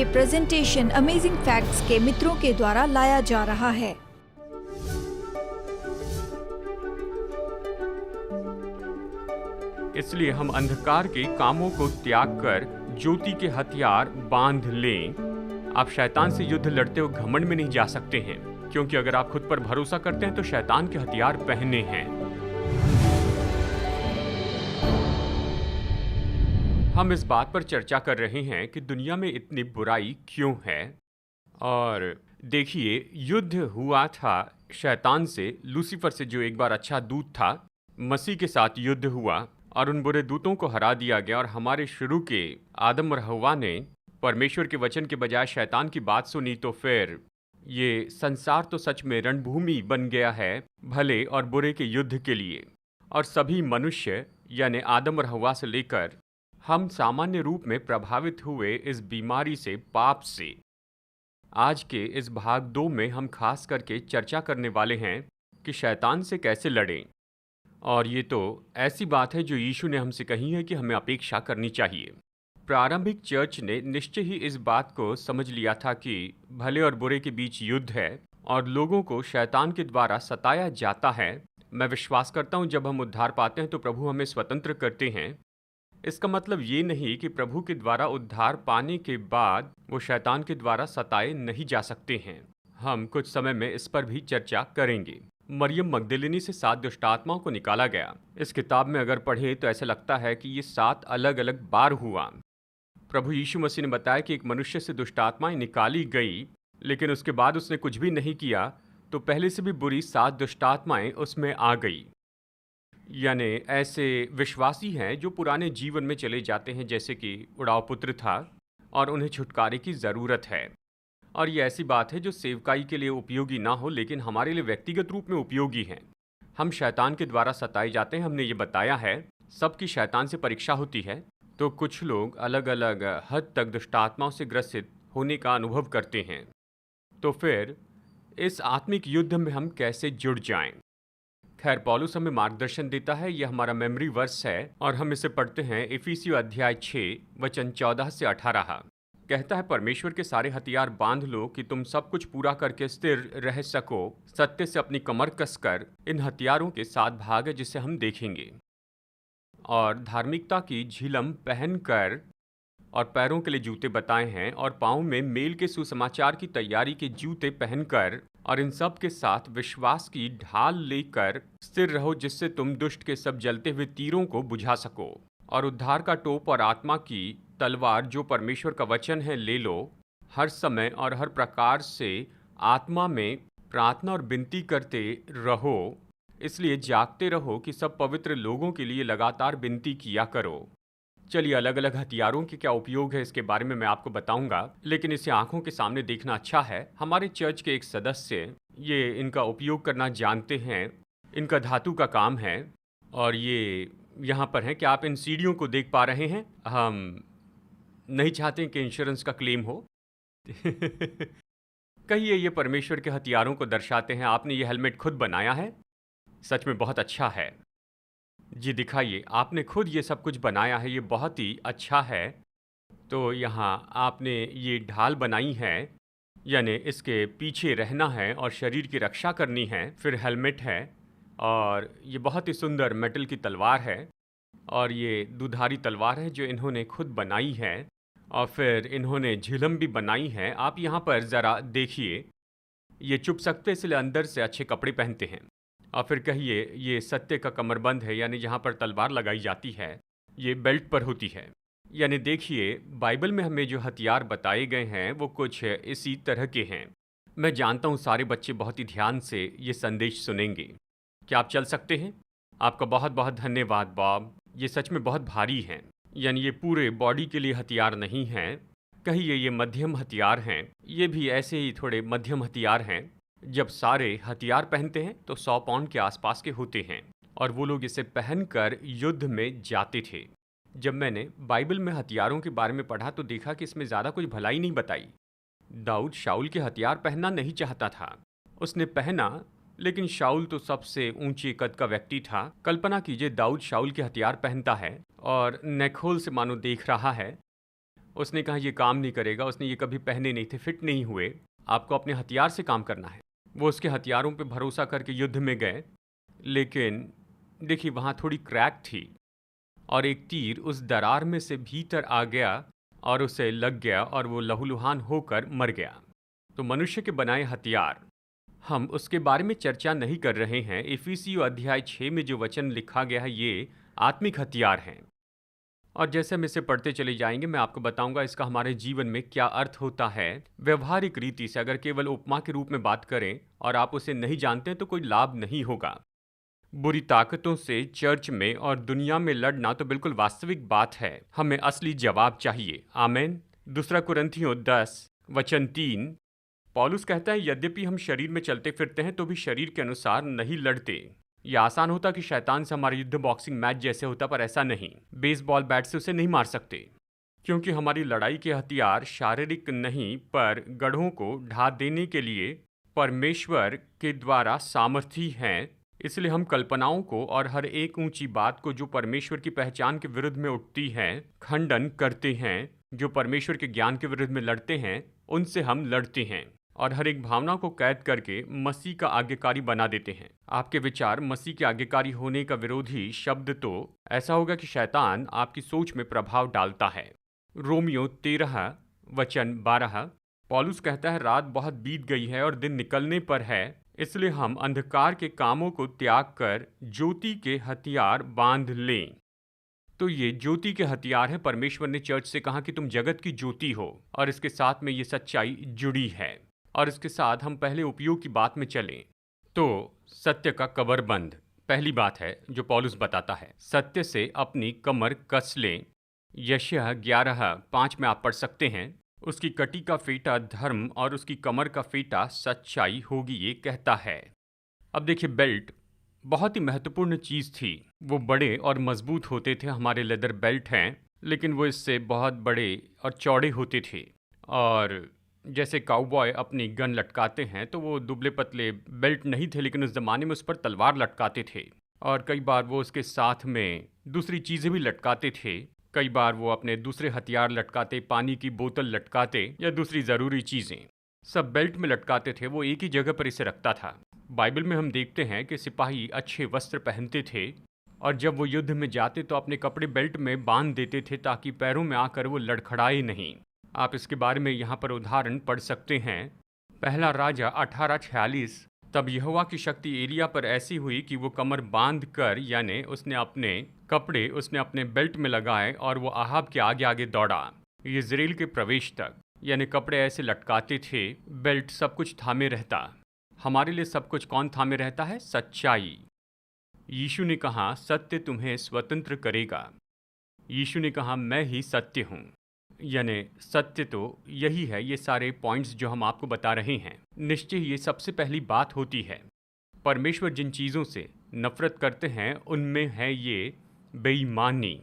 ये presentation amazing facts के मित्रों के द्वारा लाया जा रहा है। इसलिए हम अंधकार के कामों को त्याग कर ज्योति के हथियार बांध लें। आप शैतान से युद्ध लड़ते हुए घमंड में नहीं जा सकते हैं, क्योंकि अगर आप खुद पर भरोसा करते हैं तो शैतान के हथियार पहने हैं। हम इस बात पर चर्चा कर रहे हैं कि दुनिया में इतनी बुराई क्यों है। और देखिए, युद्ध हुआ था शैतान से, लूसीफर से, जो एक बार अच्छा दूत था। मसीह के साथ युद्ध हुआ और उन बुरे दूतों को हरा दिया गया। और हमारे शुरू के आदम और हव्वा ने परमेश्वर के वचन के बजाय शैतान की बात सुनी, तो फिर ये संसार तो सच में रणभूमि बन गया है भले और बुरे के युद्ध के लिए। और सभी मनुष्य यानी आदम और हव्वा से लेकर हम सामान्य रूप में प्रभावित हुए इस बीमारी से, पाप से। आज के इस भाग 2 में हम खास करके चर्चा करने वाले हैं कि शैतान से कैसे लड़ें। और ये तो ऐसी बात है जो यीशु ने हमसे कही है कि हमें अपेक्षा करनी चाहिए। प्रारंभिक चर्च ने निश्चय ही इस बात को समझ लिया था कि भले और बुरे के बीच युद्ध है और लोगों को शैतान के द्वारा सताया जाता है। मैं विश्वास करता हूँ जब हम उद्धार पाते हैं तो प्रभु हमें स्वतंत्र करते हैं। इसका मतलब ये नहीं कि प्रभु के द्वारा उद्धार पाने के बाद वो शैतान के द्वारा सताए नहीं जा सकते हैं। हम कुछ समय में इस पर भी चर्चा करेंगे। मरियम मगदलिनी से 7 दुष्ट आत्माओं को निकाला गया। इस किताब में अगर पढ़े तो ऐसा लगता है कि ये 7 अलग अलग बार हुआ। प्रभु यीशु मसीह ने बताया कि एक मनुष्य से दुष्ट आत्माएं निकाली गई, लेकिन उसके बाद उसने कुछ भी नहीं किया तो पहले से भी बुरी 7 दुष्ट आत्माएं उसमें आ गई। यानी ऐसे विश्वासी हैं जो पुराने जीवन में चले जाते हैं, जैसे कि उड़ाव पुत्र था और उन्हें छुटकारे की ज़रूरत है। और ये ऐसी बात है जो सेवकाई के लिए उपयोगी ना हो, लेकिन हमारे लिए व्यक्तिगत रूप में उपयोगी है। हम शैतान के द्वारा सताए जाते हैं, हमने ये बताया है। सबकी शैतान से परीक्षा होती है, तो कुछ लोग अलग अलग हद तक दुष्ट आत्माओं से ग्रसित होने का अनुभव करते हैं। तो फिर इस आत्मिक युद्ध में हम कैसे जुड़ जाएं? खैर, पौलुस हमें मार्गदर्शन देता है। यह हमारा मेमोरी वर्स है और हम इसे पढ़ते हैं। इफिसियों अध्याय 6 वचन 14 से 18 कहता है, परमेश्वर के सारे हथियार बांध लो कि तुम सब कुछ पूरा करके स्थिर रह सको। सत्य से अपनी कमर कसकर इन हथियारों के 7 भाग है जिसे हम देखेंगे। और धार्मिकता की झिलम पहनकर और पैरों के लिए जूते बताए हैं, और पाँव में मेल के सुसमाचार की तैयारी के जूते पहनकर, और इन सब के साथ विश्वास की ढाल लेकर स्थिर रहो, जिससे तुम दुष्ट के सब जलते हुए तीरों को बुझा सको। और उद्धार का टोप और आत्मा की तलवार जो परमेश्वर का वचन है ले लो। हर समय और हर प्रकार से आत्मा में प्रार्थना और विनती करते रहो, इसलिए जागते रहो कि सब पवित्र लोगों के लिए लगातार विनती किया करो। चलिए, अलग अलग हथियारों के क्या उपयोग है इसके बारे में मैं आपको बताऊंगा, लेकिन इसे आंखों के सामने देखना अच्छा है। हमारे चर्च के एक सदस्य ये इनका उपयोग करना जानते हैं। इनका धातु का काम है और ये यहाँ पर है कि आप इन सीढ़ियों को देख पा रहे हैं। हम नहीं चाहते कि इंश्योरेंस का क्लेम हो। कहिए, ये परमेश्वर के हथियारों को दर्शाते हैं। आपने ये हेलमेट खुद बनाया है? सच में बहुत अच्छा है जी। दिखाइए, आपने खुद ये सब कुछ बनाया है, ये बहुत ही अच्छा है। तो यहाँ आपने ये ढाल बनाई है, यानी इसके पीछे रहना है और शरीर की रक्षा करनी है। फिर हेलमेट है और ये बहुत ही सुंदर मेटल की तलवार है, और ये दुधारी तलवार है जो इन्होंने खुद बनाई है। और फिर इन्होंने झिलम भी बनाई है। आप यहाँ पर ज़रा देखिए, ये चुप सकते इसलिए अंदर से अच्छे कपड़े पहनते हैं। और फिर कहिए, ये सत्य का कमरबंद है, यानी जहाँ पर तलवार लगाई जाती है ये बेल्ट पर होती है। यानी देखिए, बाइबल में हमें जो हथियार बताए गए हैं वो कुछ इसी तरह के हैं। मैं जानता हूँ सारे बच्चे बहुत ही ध्यान से ये संदेश सुनेंगे। क्या आप चल सकते हैं? आपका बहुत बहुत धन्यवाद बॉब। ये सच में बहुत भारी हैं, यानी ये पूरे बॉडी के लिए हथियार नहीं हैं। कहिए, ये मध्यम हथियार हैं। ये भी ऐसे ही थोड़े मध्यम हथियार हैं। जब सारे हथियार पहनते हैं तो 100 पाउंड के आसपास के होते हैं, और वो लोग इसे पहनकर युद्ध में जाते थे। जब मैंने बाइबल में हथियारों के बारे में पढ़ा तो देखा कि इसमें ज़्यादा कुछ भलाई नहीं बताई। दाऊद शाऊल के हथियार पहनना नहीं चाहता था, उसने पहना, लेकिन शाऊल तो सबसे ऊंचे कद का व्यक्ति था। कल्पना कीजिए, दाऊद शाऊल के हथियार पहनता है और नेखोल से मानो देख रहा है। उसने कहा ये काम नहीं करेगा, उसने ये कभी पहने नहीं थे, फिट नहीं हुए, आपको अपने हथियार से काम करना है। वो उसके हथियारों पे भरोसा करके युद्ध में गए, लेकिन देखिए वहाँ थोड़ी क्रैक थी और एक तीर उस दरार में से भीतर आ गया और उसे लग गया और वो लहूलुहान होकर मर गया। तो मनुष्य के बनाए हथियार, हम उसके बारे में चर्चा नहीं कर रहे हैं। इफिसियों अध्याय 6 में जो वचन लिखा गया है ये आत्मिक हथियार हैं। और जैसे हम इसे पढ़ते चले जाएंगे मैं आपको बताऊंगा इसका हमारे जीवन में क्या अर्थ होता है। व्यवहारिक रीति से अगर केवल उपमा के रूप में बात करें और आप उसे नहीं जानते तो कोई लाभ नहीं होगा। बुरी ताकतों से चर्च में और दुनिया में लड़ना तो बिल्कुल वास्तविक बात है। हमें असली जवाब चाहिए। आमीन। दूसरा कुरिन्थियों 10 वचन 3 पौलुस कहता है यद्यपि हम शरीर में चलते फिरते हैं तो भी शरीर के अनुसार नहीं लड़ते। यह आसान होता कि शैतान से हमारा युद्ध बॉक्सिंग मैच जैसे होता, पर ऐसा नहीं। बेसबॉल बैट से उसे नहीं मार सकते, क्योंकि हमारी लड़ाई के हथियार शारीरिक नहीं पर गढ़ों को ढा देने के लिए परमेश्वर के द्वारा सामर्थी हैं। इसलिए हम कल्पनाओं को और हर एक ऊंची बात को जो परमेश्वर की पहचान के विरुद्ध में उठती है खंडन करते हैं। जो परमेश्वर के ज्ञान के विरुद्ध में लड़ते हैं उनसे हम लड़ते हैं और हर एक भावना को कैद करके मसीह का आज्ञाकारी बना देते हैं। आपके विचार मसीह के आज्ञाकारी होने का विरोधी शब्द तो ऐसा होगा कि शैतान आपकी सोच में प्रभाव डालता है। रोमियो 13 वचन 12 पौलुस कहता है रात बहुत बीत गई है और दिन निकलने पर है, इसलिए हम अंधकार के कामों को त्याग कर ज्योति के हथियार बांध लें। तो ये ज्योति के हथियार हैं। परमेश्वर ने चर्च से कहा कि तुम जगत की ज्योति हो और इसके साथ में ये सच्चाई जुड़ी है। और इसके साथ हम पहले उपयोग की बात में चलें तो सत्य का कमरबंद पहली बात है जो पौलुस बताता है। सत्य से अपनी कमर कस लें। यशायाह 11:5 में आप पढ़ सकते हैं उसकी कटी का फेटा धर्म और उसकी कमर का फेटा सच्चाई होगी, ये कहता है। अब देखिए बेल्ट बहुत ही महत्वपूर्ण चीज़ थी। वो बड़े और मजबूत होते थे। हमारे लेदर बेल्ट हैं लेकिन वो इससे बहुत बड़े और चौड़े होते थे। और जैसे काउबॉय अपनी गन लटकाते हैं तो वो दुबले पतले बेल्ट नहीं थे, लेकिन उस ज़माने में उस पर तलवार लटकाते थे और कई बार वो उसके साथ में दूसरी चीज़ें भी लटकाते थे। कई बार वो अपने दूसरे हथियार लटकाते, पानी की बोतल लटकाते या दूसरी ज़रूरी चीज़ें सब बेल्ट में लटकाते थे। वो एक ही जगह पर इसे रखता था। बाइबल में हम देखते हैं कि सिपाही अच्छे वस्त्र पहनते थे और जब वो युद्ध में जाते तो अपने कपड़े बेल्ट में बांध देते थे ताकि पैरों में आकर वो लड़खड़ाए नहीं। आप इसके बारे में यहाँ पर उदाहरण पढ़ सकते हैं। पहला राजा 18:46 तब यहोवा की शक्ति एलिया पर ऐसी हुई कि वो कमर बांध कर यानी उसने अपने बेल्ट में लगाए और वो आहाब के आगे आगे दौड़ा यिज्रेल के प्रवेश तक। यानी कपड़े ऐसे लटकाते थे, बेल्ट सब कुछ थामे रहता। हमारे लिए सब कुछ कौन थामे रहता है? सच्चाई। यीशु ने कहा सत्य तुम्हें स्वतंत्र करेगा। यीशु ने कहा मैं ही सत्य हूँ। यानी सत्य तो यही है। ये सारे पॉइंट्स जो हम आपको बता रहे हैं, निश्चय ये सबसे पहली बात होती है। परमेश्वर जिन चीज़ों से नफरत करते हैं उनमें है ये बेईमानी।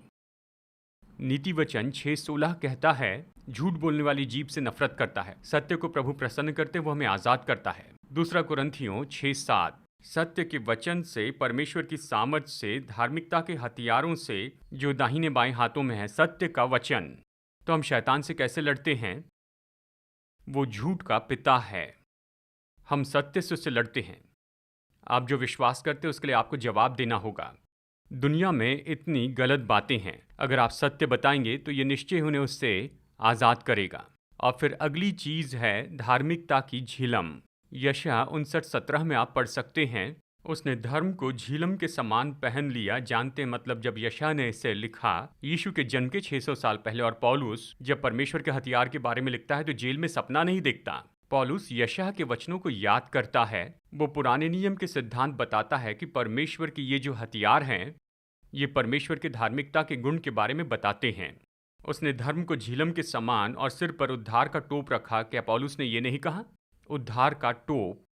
नीति वचन 6:16 कहता है झूठ बोलने वाली जीभ से नफरत करता है। सत्य को प्रभु प्रसन्न करते वो हमें आज़ाद करता है। दूसरा कुरिन्थियों 6:7 सत्य के वचन से, परमेश्वर की सामर्थ से, धार्मिकता के हथियारों से जो दाहिने बाएं हाथों में है, सत्य का वचन। तो हम शैतान से कैसे लड़ते हैं? वो झूठ का पिता है। हम सत्य से उससे लड़ते हैं। आप जो विश्वास करते हैं उसके लिए आपको जवाब देना होगा। दुनिया में इतनी गलत बातें हैं, अगर आप सत्य बताएंगे तो ये निश्चय उन्हें उससे आज़ाद करेगा। और फिर अगली चीज़ है धार्मिकता की झिलम। यशायाह 59:17 में आप पढ़ सकते हैं उसने धर्म को झिलम के समान पहन लिया। जानते हैं मतलब जब यशायाह ने इसे लिखा यीशु के जन्म के 600 साल पहले, और पौलुस जब परमेश्वर के हथियार के बारे में लिखता है तो जेल में सपना नहीं देखता। पौलुस यशायाह के वचनों को याद करता है। वो पुराने नियम के सिद्धांत बताता है कि परमेश्वर के ये जो हथियार हैं ये परमेश्वर के धार्मिकता के गुण के बारे में बताते हैं। उसने धर्म को झिलम के समान और सिर पर उद्धार का टोप रखा। क्या पौलुस ने ये नहीं कहा? उद्धार का टोप।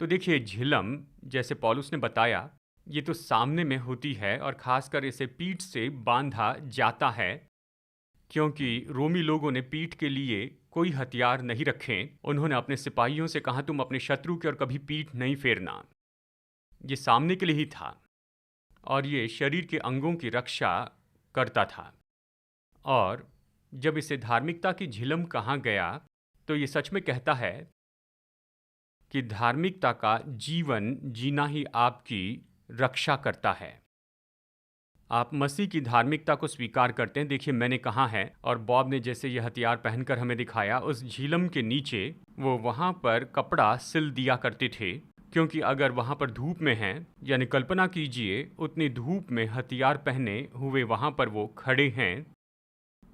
तो देखिए झिलम जैसे पौलुस ने बताया ये तो सामने में होती है और खासकर इसे पीठ से बांधा जाता है, क्योंकि रोमी लोगों ने पीठ के लिए कोई हथियार नहीं रखे। उन्होंने अपने सिपाहियों से कहा तुम अपने शत्रु की और कभी पीठ नहीं फेरना। ये सामने के लिए ही था और ये शरीर के अंगों की रक्षा करता था। और जब इसे धार्मिकता की झिलम कहा गया तो ये सच में कहता है कि धार्मिकता का जीवन जीना ही आपकी रक्षा करता है। आप मसीह की धार्मिकता को स्वीकार करते हैं। देखिए, मैंने कहा है और बॉब ने जैसे ये हथियार पहनकर हमें दिखाया, उस झीलम के नीचे वो वहाँ पर कपड़ा सिल दिया करते थे, क्योंकि अगर वहाँ पर धूप में हैं, यानी कल्पना कीजिए उतनी धूप में हथियार पहने हुए वहाँ पर वो खड़े हैं।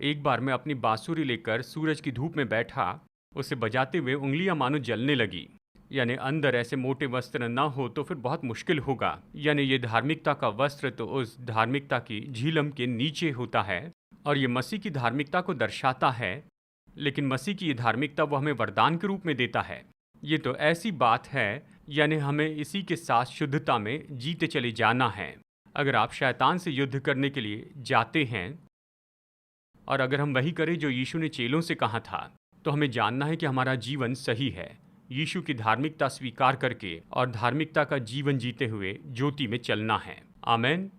एक बार मैं अपनी बांसुरी लेकर सूरज की धूप में बैठा, उसे बजाते हुए उंगलियां मानो जलने लगी। यानी अंदर ऐसे मोटे वस्त्र ना हो तो फिर बहुत मुश्किल होगा। यानी ये धार्मिकता का वस्त्र तो उस धार्मिकता की झिलम के नीचे होता है और ये मसीह की धार्मिकता को दर्शाता है। लेकिन मसीह की ये धार्मिकता वो हमें वरदान के रूप में देता है। ये तो ऐसी बात है, यानी हमें इसी के साथ शुद्धता में जीते चले जाना है। अगर आप शैतान से युद्ध करने के लिए जाते हैं और अगर हम वही करें जो यीशु ने चेलों से कहा था, तो हमें जानना है कि हमारा जीवन सही है। यीशु की धार्मिकता स्वीकार करके और धार्मिकता का जीवन जीते हुए ज्योति में चलना है। आमेन।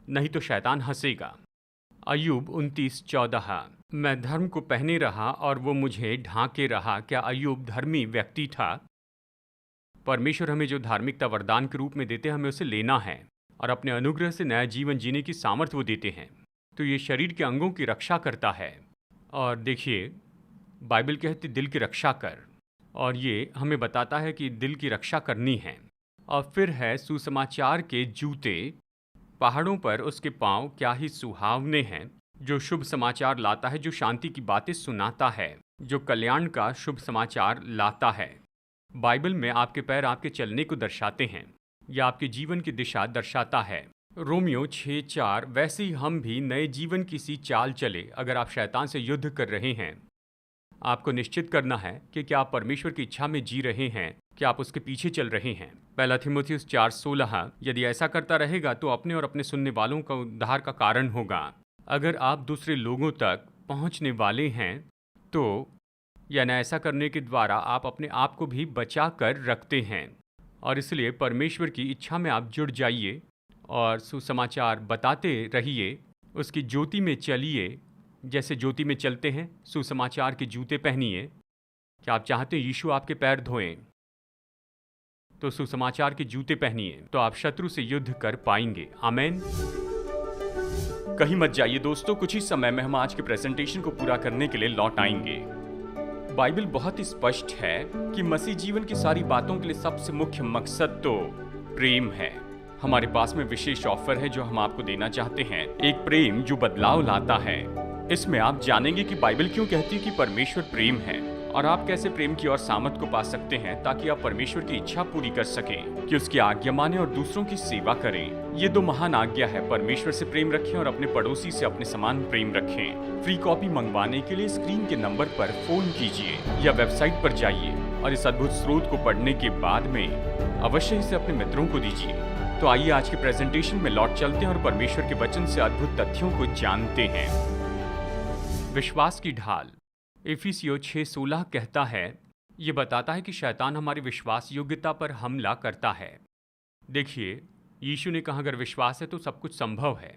नहीं तो शैतान हंसेगा। अय्यूब 29:14। मैं धर्म को पहने रहा और वो मुझे ढांके रहा। क्या अय्यूब धर्मी व्यक्ति था? परमेश्वर हमें जो धार्मिकता वरदान के रूप में देते हैं, हमें उसे लेना है और अपने अनुग्रह से नया जीवन जीने की सामर्थ्य वो देते हैं। तो ये शरीर के अंगों की रक्षा करता है। और देखिए, बाइबल कहती दिल की रक्षा कर, और ये हमें बताता है कि दिल की रक्षा करनी है। और फिर है सुसमाचार के जूते। पहाड़ों पर उसके पांव क्या ही सुहावने हैं, जो शुभ समाचार लाता है, जो शांति की बातें सुनाता है, जो कल्याण का शुभ समाचार लाता है। बाइबल में आपके पैर आपके चलने को दर्शाते हैं, या आपके जीवन की दिशा दर्शाता है। रोमियो 6:4। वैसे ही हम भी नए जीवन की सी चाल चले। अगर आप शैतान से युद्ध कर रहे हैं, आपको निश्चित करना है कि क्या आप परमेश्वर की इच्छा में जी रहे हैं, क्या आप उसके पीछे चल रहे हैं। 1 तीमुथियुस 4:16। यदि ऐसा करता रहेगा तो अपने और अपने सुनने वालों का उद्धार का कारण होगा। अगर आप दूसरे लोगों तक पहुंचने वाले हैं तो यानी ऐसा करने के द्वारा आप अपने आप को भी बचा कर रखते हैं, और इसलिए परमेश्वर की इच्छा में आप जुड़ जाइए और सुसमाचार बताते रहिए। उसकी ज्योति में चलिए, जैसे ज्योति में चलते हैं। सुसमाचार के जूते पहनिए। क्या आप चाहते हैं यीशु आपके पैर धोएं, तो सुसमाचार के जूते पहनिए, तो आप शत्रु से युद्ध कर पाएंगे। आमेन। कहीं मत जाइए दोस्तों, कुछ ही समय में हम आज के प्रेजेंटेशन को पूरा करने के लिए लौट आएंगे। बाइबल बहुत ही स्पष्ट है कि मसीह जीवन की सारी बातों के लिए सबसे मुख्य मकसद तो प्रेम है। हमारे पास में विशेष ऑफर है जो हम आपको देना चाहते हैं, एक प्रेम जो बदलाव लाता है। इसमें आप जानेंगे कि बाइबल क्यों कहती है कि परमेश्वर प्रेम है, और आप कैसे प्रेम की और सामर्थ को पा सकते हैं ताकि आप परमेश्वर की इच्छा पूरी कर सकें कि उसकी आज्ञा माने और दूसरों की सेवा करें। ये 2 महान आज्ञा है, परमेश्वर से प्रेम रखें और अपने पड़ोसी से अपने समान प्रेम रखें। फ्री कॉपी मंगवाने के लिए स्क्रीन के नंबर पर फोन कीजिए या वेबसाइट पर जाइए और इस अद्भुत स्रोत को पढ़ने के बाद में अवश्य इसे अपने मित्रों को दीजिए। तो आइए आज के प्रेजेंटेशन में लौट चलते हैं और परमेश्वर के वचन से अद्भुत तथ्यों को जानते हैं। विश्वास की ढाल। इफिसियों 6:16 कहता है, ये बताता है कि शैतान हमारी विश्वास योग्यता पर हमला करता है। देखिए, यीशु ने कहा अगर विश्वास है तो सब कुछ संभव है।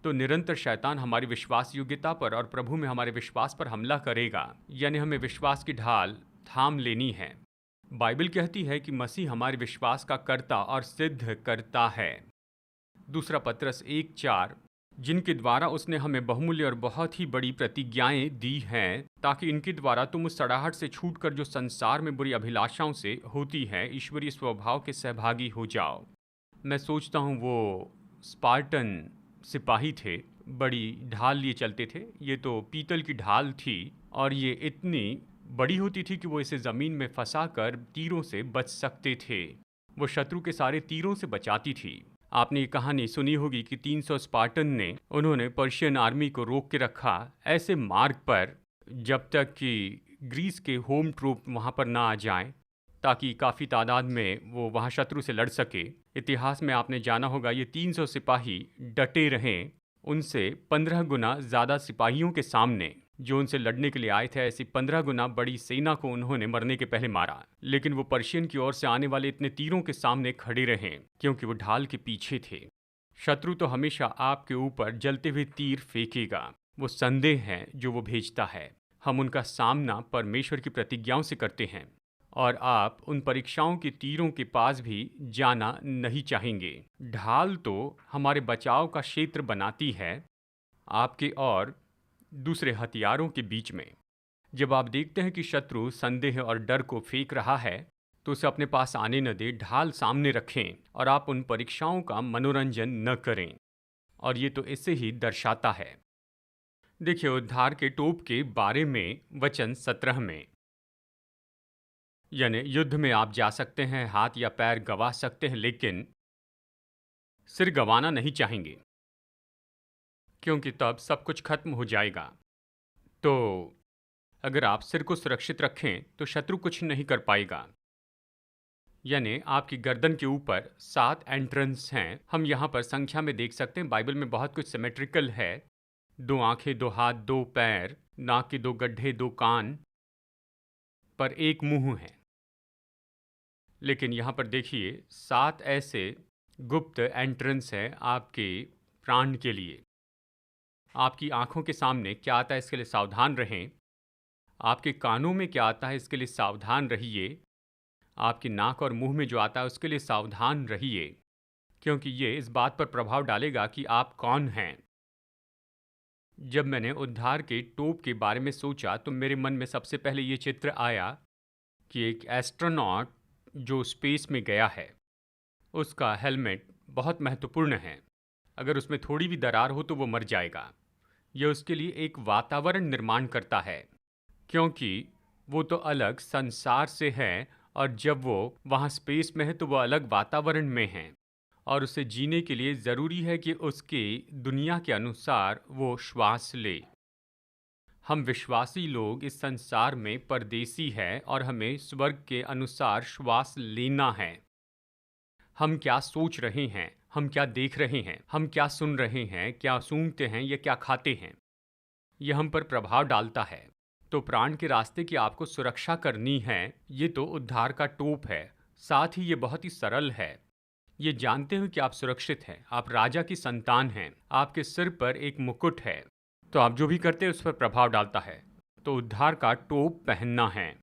तो निरंतर शैतान हमारी विश्वास योग्यता पर और प्रभु में हमारे विश्वास पर हमला करेगा, यानी हमें विश्वास की ढाल थाम लेनी है। बाइबल कहती है कि मसीह हमारे विश्वास का कर्ता और सिद्ध करता है। दूसरा पत्रस 1:4, जिनके द्वारा उसने हमें बहुमूल्य और बहुत ही बड़ी प्रतिज्ञाएं दी हैं, ताकि इनके द्वारा तुम उस सड़ाहट से छूटकर जो संसार में बुरी अभिलाषाओं से होती है, ईश्वरीय स्वभाव के सहभागी हो जाओ। मैं सोचता हूँ वो स्पार्टन सिपाही थे, बड़ी ढाल लिए चलते थे। ये तो पीतल की ढाल थी और ये इतनी बड़ी होती थी कि वो इसे ज़मीन में फंसाकर तीरों से बच सकते थे। वो शत्रु के सारे तीरों से बचाती थी। आपने ये कहानी सुनी होगी कि 300 स्पार्टन ने उन्होंने पर्शियन आर्मी को रोक के रखा ऐसे मार्ग पर जब तक कि ग्रीस के होम ट्रूप वहाँ पर ना आ जाएं, ताकि काफ़ी तादाद में वो वहाँ शत्रु से लड़ सके। इतिहास में आपने जाना होगा ये 300 सिपाही डटे रहें, उनसे 15 गुना ज़्यादा सिपाहियों के सामने जो उनसे लड़ने के लिए आए थे, ऐसी 15 गुना बड़ी सेना को उन्होंने मरने के पहले मारा। लेकिन वो पर्शियन की ओर से आने वाले इतने तीरों के सामने खड़े रहे क्योंकि वो ढाल के पीछे थे। शत्रु तो हमेशा आपके ऊपर जलते हुए तीर फेंकेगा, वो संदेह है जो वो भेजता है। हम उनका सामना परमेश्वर की प्रतिज्ञाओं से करते हैं और आप उन परीक्षाओं के तीरों के पास भी जाना नहीं चाहेंगे। ढाल तो हमारे बचाव का क्षेत्र बनाती है आपके और दूसरे हथियारों के बीच में। जब आप देखते हैं कि शत्रु संदेह और डर को फेंक रहा है तो उसे अपने पास आने न दें, ढाल सामने रखें और आप उन परीक्षाओं का मनोरंजन न करें। और ये तो इसे ही दर्शाता है। देखिए, उद्धार के टोप के बारे में वचन 17 में, यानी युद्ध में आप जा सकते हैं, हाथ या पैर गंवा सकते हैं, लेकिन सिर गंवाना नहीं चाहेंगे, क्योंकि तब सब कुछ खत्म हो जाएगा। तो अगर आप सिर को सुरक्षित रखें तो शत्रु कुछ नहीं कर पाएगा। यानी आपकी गर्दन के ऊपर 7 एंट्रेंस हैं। हम यहाँ पर संख्या में देख सकते हैं। बाइबल में बहुत कुछ सिमेट्रिकल है। 2 आंखें, 2 हाथ, 2 पैर, नाक के 2 गड्ढे, 2 कान, पर एक मुंह है। लेकिन यहाँ पर देखिए 7 ऐसे गुप्त एंट्रेंस है आपके प्राण के लिए। आपकी आंखों के सामने क्या आता है इसके लिए सावधान रहें। आपके कानों में क्या आता है इसके लिए सावधान रहिए। आपकी नाक और मुंह में जो आता है उसके लिए सावधान रहिए, क्योंकि ये इस बात पर प्रभाव डालेगा कि आप कौन हैं। जब मैंने उद्धार के टोप के बारे में सोचा तो मेरे मन में सबसे पहले ये चित्र आया कि एक एस्ट्रोनॉट जो स्पेस में गया है उसका हेलमेट बहुत महत्वपूर्ण है। अगर उसमें थोड़ी भी दरार हो तो वो मर जाएगा। यह उसके लिए एक वातावरण निर्माण करता है, क्योंकि वो तो अलग संसार से है और जब वो वहाँ स्पेस में है तो वो अलग वातावरण में है और उसे जीने के लिए ज़रूरी है कि उसके दुनिया के अनुसार वो श्वास ले। हम विश्वासी लोग इस संसार में परदेसी हैं और हमें स्वर्ग के अनुसार श्वास लेना है। हम क्या सोच रहे हैं, हम क्या देख रहे हैं, हम क्या सुन रहे हैं, क्या सूंघते हैं या क्या खाते हैं, यह हम पर प्रभाव डालता है। तो प्राण के रास्ते की आपको सुरक्षा करनी है। ये तो उद्धार का टोप है। साथ ही ये बहुत ही सरल है। ये जानते हो कि आप सुरक्षित हैं, आप राजा की संतान हैं, आपके सिर पर एक मुकुट है, तो आप जो भी करते हैं उस पर प्रभाव डालता है। तो उद्धार का टोप पहनना है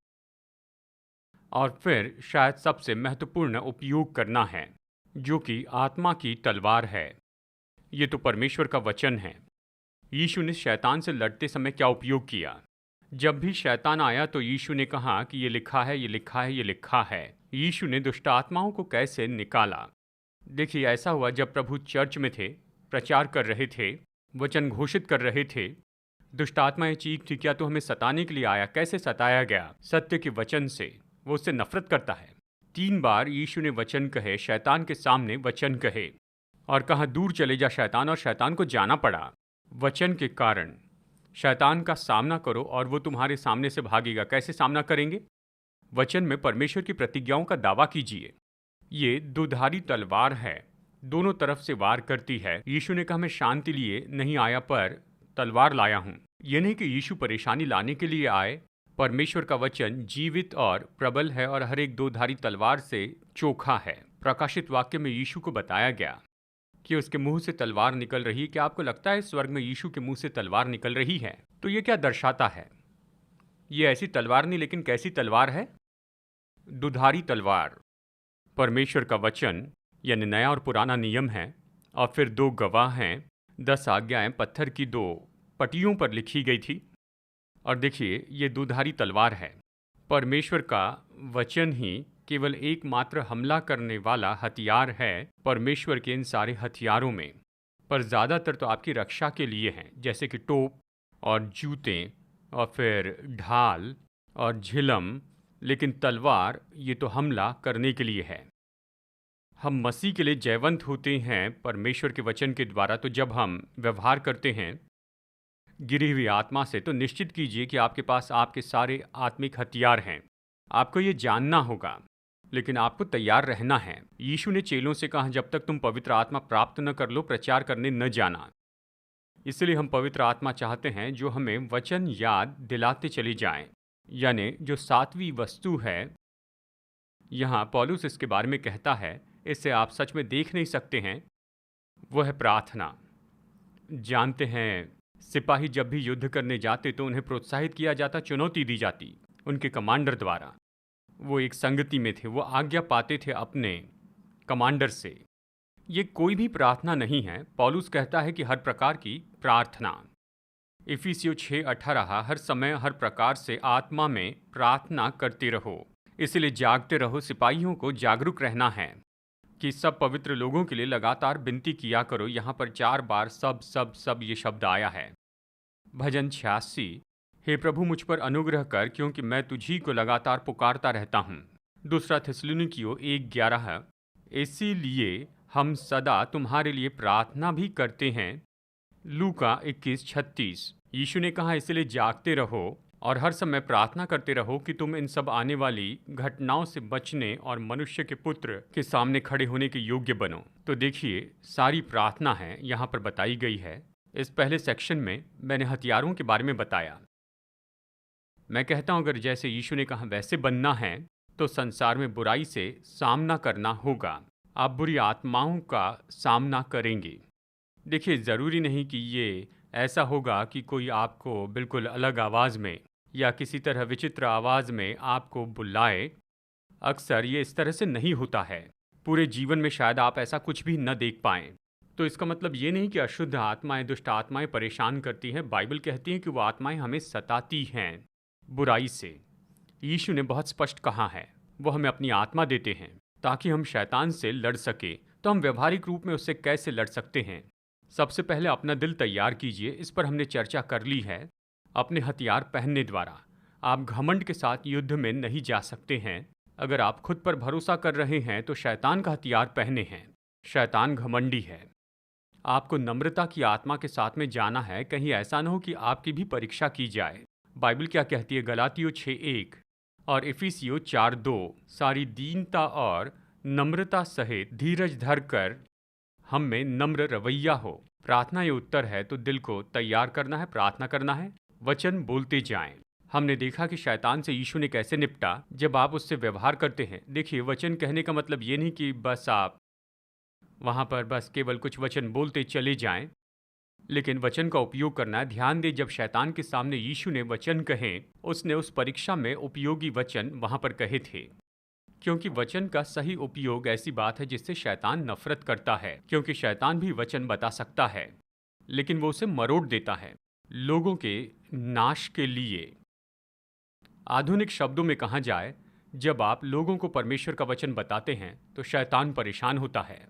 और फिर शायद सबसे महत्वपूर्ण उपयोग करना है, जो कि आत्मा की तलवार है। ये तो परमेश्वर का वचन है। यीशु ने शैतान से लड़ते समय क्या उपयोग किया? जब भी शैतान आया तो यीशु ने कहा कि ये लिखा है, ये लिखा है, ये लिखा है। यीशु ने दुष्ट आत्माओं को कैसे निकाला? देखिए, ऐसा हुआ जब प्रभु चर्च में थे, प्रचार कर रहे थे, वचन घोषित कर रहे थे। दुष्ट आत्माएं चीख थी, क्या तू हमें सताने के लिए आया? कैसे सताया गया? सत्य के वचन से। वो उससे नफरत करता है। 3 बार यीशु ने वचन कहे, शैतान के सामने वचन कहे और कहा दूर चले जा शैतान, और शैतान को जाना पड़ा। वचन के कारण शैतान का सामना करो और वो तुम्हारे सामने से भागेगा। कैसे सामना करेंगे? वचन में परमेश्वर की प्रतिज्ञाओं का दावा कीजिए। ये दुधारी तलवार है, दोनों तरफ से वार करती है। यीशु ने कहा मैं शांति लिए नहीं आया पर तलवार लाया हूँ। ये नहीं कि यीशु परेशानी लाने के लिए आए। परमेश्वर का वचन जीवित और प्रबल है और हर एक दोधारी तलवार से चोखा है। प्रकाशित वाक्य में यीशु को बताया गया कि उसके मुंह से तलवार निकल रही है। क्या आपको लगता है स्वर्ग में यीशु के मुंह से तलवार निकल रही है? तो ये क्या दर्शाता है? ये ऐसी तलवार नहीं, लेकिन कैसी तलवार है? दुधारी तलवार। परमेश्वर का वचन यानी नया और पुराना नियम है, और फिर 2 गवाह हैं। 10 आज्ञाएं पत्थर की 2 पटियों पर लिखी गई थी। और देखिए, ये दुधारी तलवार है। परमेश्वर का वचन ही केवल एकमात्र हमला करने वाला हथियार है परमेश्वर के इन सारे हथियारों में। पर ज़्यादातर तो आपकी रक्षा के लिए हैं, जैसे कि टोप और जूते और फिर ढाल और झिलम। लेकिन तलवार ये तो हमला करने के लिए है। हम मसीह के लिए जयवंत होते हैं परमेश्वर के वचन के द्वारा। तो जब हम व्यवहार करते हैं गिरी हुई आत्मा से, तो निश्चित कीजिए कि आपके पास आपके सारे आत्मिक हथियार हैं। आपको ये जानना होगा, लेकिन आपको तैयार रहना है। यीशु ने चेलों से कहा जब तक तुम पवित्र आत्मा प्राप्त न कर लो प्रचार करने न जाना। इसलिए हम पवित्र आत्मा चाहते हैं जो हमें वचन याद दिलाते चली जाएं। यानी जो 7वीं वस्तु है, यहाँ पौलुस इसके बारे में कहता है, इससे आप सच में देख नहीं सकते हैं, वो है प्रार्थना। जानते हैं सिपाही जब भी युद्ध करने जाते तो उन्हें प्रोत्साहित किया जाता, चुनौती दी जाती उनके कमांडर द्वारा। वो एक संगति में थे, वो आज्ञा पाते थे अपने कमांडर से। ये कोई भी प्रार्थना नहीं है। पौलुस कहता है कि हर प्रकार की प्रार्थना, इफिसियों 6:18, हर समय हर प्रकार से आत्मा में प्रार्थना करते रहो, इसलिए जागते रहो। सिपाहियों को जागरूक रहना है कि सब पवित्र लोगों के लिए लगातार विनती किया करो। यहाँ पर 4 बार सब सब सब ये शब्द आया है। भजन 86, हे प्रभु मुझ पर अनुग्रह कर, क्योंकि मैं तुझी को लगातार पुकारता रहता हूँ। दूसरा थिस्सलुनीकियों 1:11, इसीलिए हम सदा तुम्हारे लिए प्रार्थना भी करते हैं। लूका 21:36, यीशु ने कहा इसलिए जागते रहो और हर समय प्रार्थना करते रहो कि तुम इन सब आने वाली घटनाओं से बचने और मनुष्य के पुत्र के सामने खड़े होने के योग्य बनो। तो देखिए, सारी प्रार्थना है यहाँ पर बताई गई है। इस पहले सेक्शन में मैंने हथियारों के बारे में बताया। मैं कहता हूँ अगर जैसे यीशु ने कहा वैसे बनना है तो संसार में बुराई से सामना करना होगा। आप बुरी आत्माओं का सामना करेंगे। देखिए, ज़रूरी नहीं कि ये ऐसा होगा कि कोई आपको बिल्कुल अलग आवाज़ में या किसी तरह विचित्र आवाज़ में आपको बुलाए। अक्सर ये इस तरह से नहीं होता है। पूरे जीवन में शायद आप ऐसा कुछ भी न देख पाएं। तो इसका मतलब ये नहीं कि अशुद्ध आत्माएं, दुष्ट आत्माएं परेशान करती हैं। बाइबल कहती है कि वो आत्माएं हमें सताती हैं बुराई से। यीशु ने बहुत स्पष्ट कहा है, वो हमें अपनी आत्मा देते हैं ताकि हम शैतान से लड़ सके। तो हम व्यवहारिक रूप में उससे कैसे लड़ सकते हैं? सबसे पहले अपना दिल तैयार कीजिए। इस पर हमने चर्चा कर ली है। अपने हथियार पहनने द्वारा आप घमंड के साथ युद्ध में नहीं जा सकते हैं। अगर आप खुद पर भरोसा कर रहे हैं तो शैतान का हथियार पहने हैं। शैतान घमंडी है। आपको नम्रता की आत्मा के साथ में जाना है। कहीं ऐसा न हो कि आपकी भी परीक्षा की जाए। बाइबल क्या कहती है? गलातियों 6:1 और इफिसियों 4:2, सारी दीनता और नम्रता सहित धीरज धर कर हम में नम्र रवैया हो। प्रार्थना ये उत्तर है, तो दिल को तैयार करना है, प्रार्थना करना है, वचन बोलते जाएं। हमने देखा कि शैतान से यीशु ने कैसे निपटा जब आप उससे व्यवहार करते हैं। देखिए, वचन कहने का मतलब ये नहीं कि बस आप वहाँ पर बस केवल कुछ वचन बोलते चले जाएं, लेकिन वचन का उपयोग करना है। ध्यान दें, जब शैतान के सामने यीशु ने वचन कहे, उसने उस परीक्षा में उपयोगी वचन वहाँ पर कहे थे, क्योंकि वचन का सही उपयोग ऐसी बात है जिससे शैतान नफरत करता है। क्योंकि शैतान भी वचन बता सकता है, लेकिन वो उसे मरोड़ देता है लोगों के नाश के लिए। आधुनिक शब्दों में कहा जाए, जब आप लोगों को परमेश्वर का वचन बताते हैं तो शैतान परेशान होता है।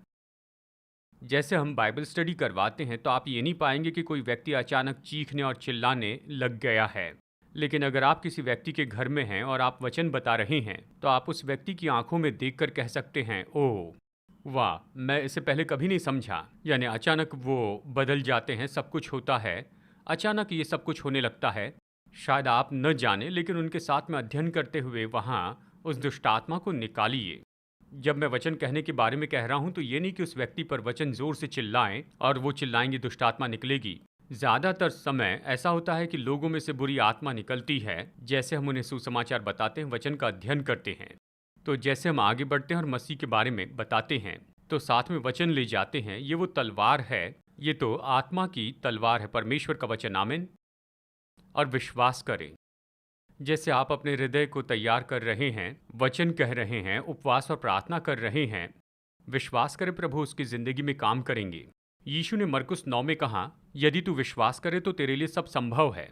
जैसे हम बाइबल स्टडी करवाते हैं तो आप ये नहीं पाएंगे कि कोई व्यक्ति अचानक चीखने और चिल्लाने लग गया है। लेकिन अगर आप किसी व्यक्ति के घर में हैं और आप वचन बता रहे हैं तो आप उस व्यक्ति की आंखों में देखकर कह सकते हैं, ओह वाह, मैं इसे पहले कभी नहीं समझा। यानी अचानक वो बदल जाते हैं, सब कुछ होता है, अचानक ये सब कुछ होने लगता है। शायद आप न जाने, लेकिन उनके साथ में अध्ययन करते हुए वहाँ उस दुष्ट आत्मा को निकालिए। जब मैं वचन कहने के बारे में कह रहा हूँ तो ये नहीं कि उस व्यक्ति पर वचन जोर से चिल्लाएं और वो चिल्लाएंगे दुष्ट आत्मा निकलेगी। ज़्यादातर समय ऐसा होता है कि लोगों में से बुरी आत्मा निकलती है। जैसे हम उन्हें सुसमाचार बताते हैं, वचन का अध्ययन करते हैं, तो जैसे हम आगे बढ़ते हैं और मसीह के बारे में बताते हैं तो साथ में वचन ले जाते हैं। ये वो तलवार है, ये तो आत्मा की तलवार है, परमेश्वर का वचन। आमीन। और विश्वास करें, जैसे आप अपने हृदय को तैयार कर रहे हैं, वचन कह रहे हैं, उपवास और प्रार्थना कर रहे हैं, विश्वास करें प्रभु उसकी जिंदगी में काम करेंगे। यीशु ने मरकुस 9 में कहा, यदि तू विश्वास करे तो तेरे लिए सब संभव है।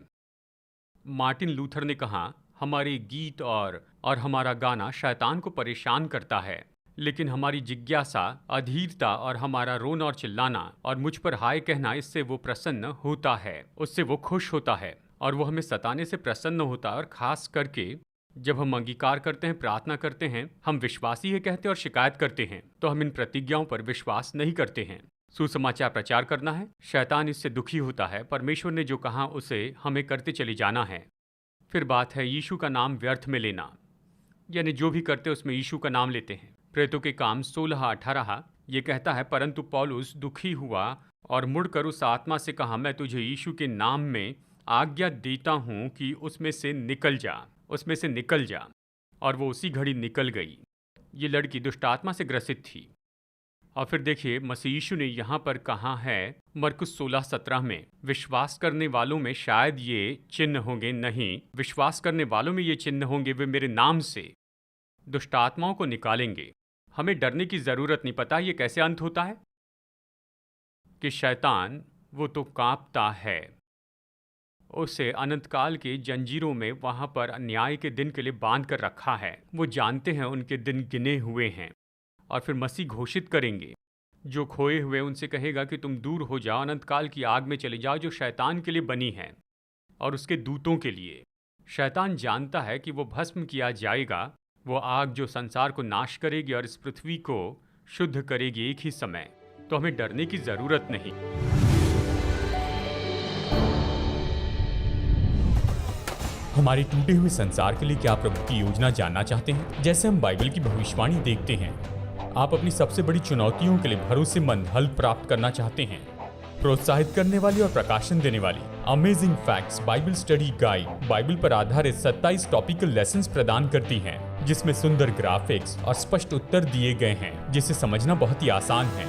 मार्टिन लूथर ने कहा, हमारे गीत और हमारा गाना शैतान को परेशान करता है, लेकिन हमारी जिज्ञासा, अधीरता और हमारा रोना और चिल्लाना और मुझ पर हाय कहना, इससे वो प्रसन्न होता है, उससे वो खुश होता है और वो हमें सताने से प्रसन्न होता है। और खास करके जब हम अंगीकार करते हैं, प्रार्थना करते हैं, हम विश्वासी है कहते हैं और शिकायत करते हैं, तो हम इन प्रतिज्ञाओं पर विश्वास नहीं करते हैं। सुसमाचार प्रचार करना है, शैतान इससे दुखी होता है। परमेश्वर ने जो कहा उसे हमें करते चले जाना है। फिर बात है यीशु का नाम व्यर्थ में लेना, यानी जो भी करते उसमें यीशु का नाम लेते हैं। प्रेरितों के काम 16:18 ये कहता है, परंतु पौलुस दुखी हुआ और मुड़कर उस आत्मा से कहा, मैं तुझे यीशु के नाम में आज्ञा देता हूँ कि उसमें से निकल जा। और वो उसी घड़ी निकल गई। ये लड़की दुष्ट आत्मा से ग्रसित थी। और फिर देखिए, मसीह यीशु ने यहाँ पर कहा है, मरकुस 16:17 में विश्वास करने वालों में शायद ये चिन्ह होंगे, नहीं, विश्वास करने वालों में ये चिन्ह होंगे, वे मेरे नाम से दुष्ट आत्माओं को निकालेंगे। हमें डरने की जरूरत नहीं। पता ये कैसे अंत होता है कि शैतान वो तो कांपता है, उसे अनंतकाल के जंजीरों में वहां पर न्याय के दिन के लिए बांध कर रखा है। वो जानते हैं उनके दिन गिने हुए हैं और फिर मसीह घोषित करेंगे, जो खोए हुए उनसे कहेगा कि तुम दूर हो जाओ, अनंतकाल की आग में चले जाओ जो शैतान के लिए बनी है और उसके दूतों के लिए। शैतान जानता है कि वो भस्म किया जाएगा, वो आग जो संसार को नाश करेगी और इस पृथ्वी को शुद्ध करेगी एक ही समय। तो हमें डरने की जरूरत नहीं। हमारे टूटे हुए संसार के लिए क्या प्रभु की योजना जानना चाहते हैं? जैसे हम बाइबल की भविष्यवाणी देखते हैं, आप अपनी सबसे बड़ी चुनौतियों के लिए भरोसेमंद हल प्राप्त करना चाहते हैं। प्रोत्साहित करने वाली और प्रकाशन देने वाली amazing facts Bible study guide Bible पर आधारित 27 टॉपिकल लेसन्स प्रदान करती हैं, जिसमें सुंदर ग्राफिक्स और स्पष्ट उत्तर दिए गए हैं, जिसे समझना बहुत ही आसान है।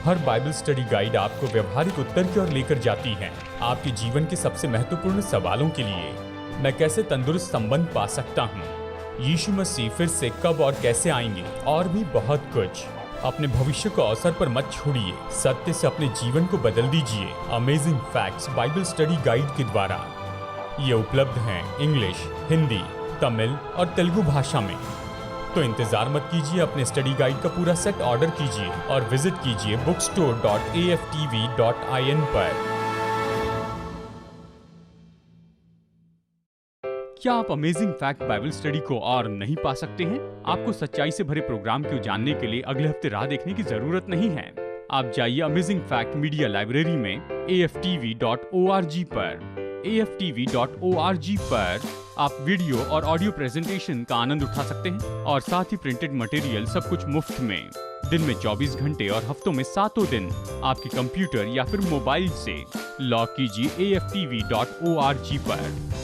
हर बाइबल स्टडी गाइड आपको व्यवहारिक उत्तर की ओर लेकर जाती है, आपके जीवन के सबसे महत्वपूर्ण सवालों के लिए। मैं कैसे तंदुरुस्त संबंध पा सकता हूँ, यीशु मसीह फिर से कब और कैसे आएंगे, और भी बहुत कुछ। अपने भविष्य को अवसर पर मत छोड़िए, सत्य से अपने जीवन को बदल दीजिए amazing facts Bible study guide के द्वारा। ये उपलब्ध हैं इंग्लिश, हिंदी, तमिल और तेलुगु भाषा में। तो इंतजार मत कीजिए, अपने स्टडी गाइड का पूरा सेट ऑर्डर कीजिए और विजिट कीजिए bookstore.aftv.in पर। क्या आप अमेजिंग फैक्ट बाइबल स्टडी को और नहीं पा सकते हैं? आपको सच्चाई से भरे प्रोग्राम को जानने के लिए अगले हफ्ते राह देखने की जरूरत नहीं है। आप जाइए अमेजिंग फैक्ट मीडिया लाइब्रेरी में aftv.org पर। aftv.org पर आप वीडियो और ऑडियो प्रेजेंटेशन का आनंद उठा सकते हैं और साथ ही प्रिंटेड मटेरियल सब कुछ मुफ्त में। दिन में 24 घंटे और हफ्तों में 7 दिन आपके कंप्यूटर या फिर मोबाइल से लॉग कीजिए aftv.org पर।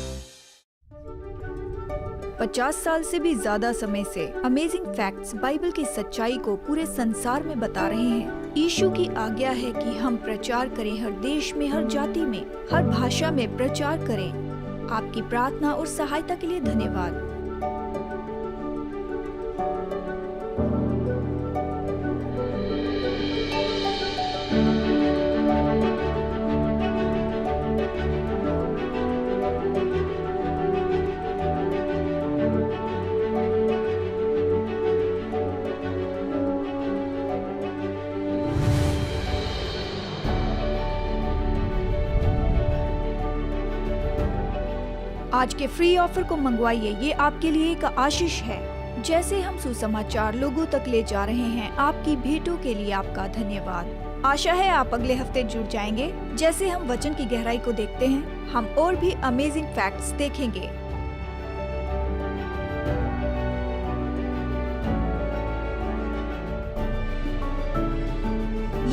50 साल से भी ज्यादा समय से अमेजिंग फैक्ट्स बाइबल की सच्चाई को पूरे संसार में बता रहे हैं। यीशु की आज्ञा है कि हम प्रचार करें, हर देश में, हर जाति में, हर भाषा में प्रचार करें। आपकी प्रार्थना और सहायता के लिए धन्यवाद। आज के फ्री ऑफर को मंगवाइए, ये आपके लिए एक आशीष है। जैसे हम सुसमाचार लोगों तक ले जा रहे हैं, आपकी भेंटों के लिए आपका धन्यवाद। आशा है आप अगले हफ्ते जुड़ जाएंगे। जैसे हम वचन की गहराई को देखते हैं, हम और भी अमेजिंग फैक्ट्स देखेंगे।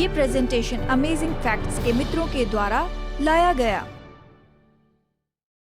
ये प्रेजेंटेशन अमेजिंग फैक्ट्स के मित्रों के द्वारा लाया गया।